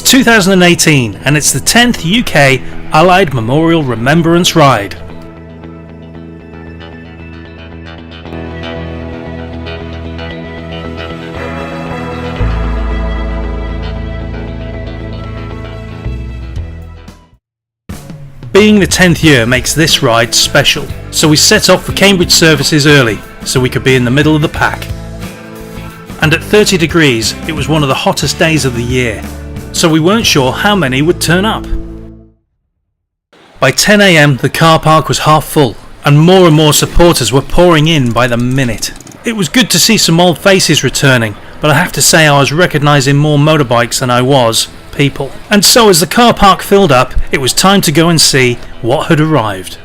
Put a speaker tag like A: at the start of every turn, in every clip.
A: 2018 and it's the 10th UK Allied Memorial Remembrance Ride. Being the 10th year makes this ride special, so we set off for Cambridge services early so we could be in the middle of the pack. And at 30 degrees it was one of the hottest days of the year, so we weren't sure how many would turn up. By 10 AM the car park was half full and more supporters were pouring in by the minute. It was good to see some old faces returning, but I have to say I was recognising more motorbikes than I was people. And so as the car park filled up, it was time to go and see what had arrived.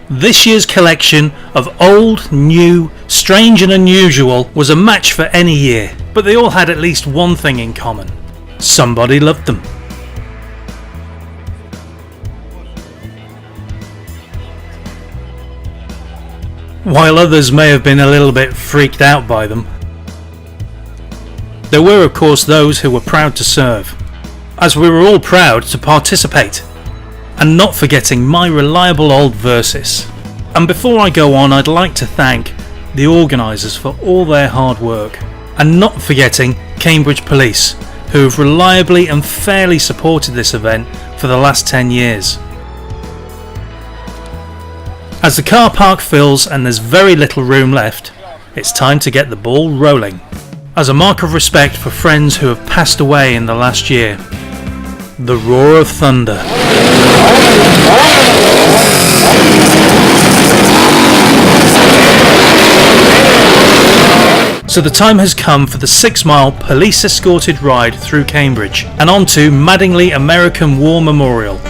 A: This year's collection of old, new, strange and unusual was a match for any year, but they all had at least one thing in common. Somebody loved them. While others may have been a little bit freaked out by them. There were of course those who were proud to serve, as we were all proud to participate, and not forgetting my reliable old Versys. And before I go on, I'd like to thank the organisers for all their hard work, and not forgetting Cambridge Police, who have reliably and fairly supported this event for the last 10 years. As the car park fills and there's very little room left, it's time to get the ball rolling. As a mark of respect for friends who have passed away in the last year, the roar of thunder. So the time has come for the 6-mile police escorted ride through Cambridge and on to Madingley American War Memorial.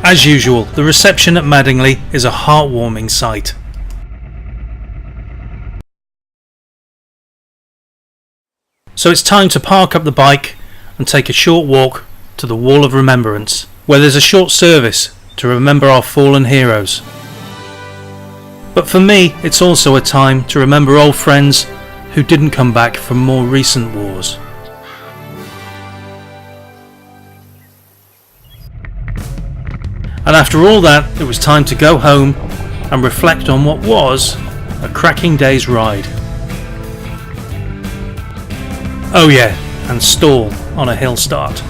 A: As usual, the reception at Madingley is a heartwarming sight. So it's time to park up the bike and take a short walk to the Wall of Remembrance, where there's a short service to remember our fallen heroes. But for me, it's also a time to remember old friends who didn't come back from more recent wars. And after all that, it was time to go home and reflect on what was a cracking day's ride. Oh yeah, and stall on a hill start.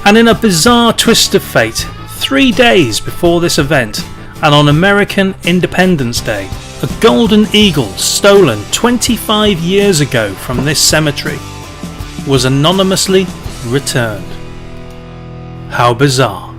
A: And in a bizarre twist of fate, 3 days before this event, and on American Independence Day, a golden eagle stolen 25 years ago from this cemetery was anonymously returned. How bizarre.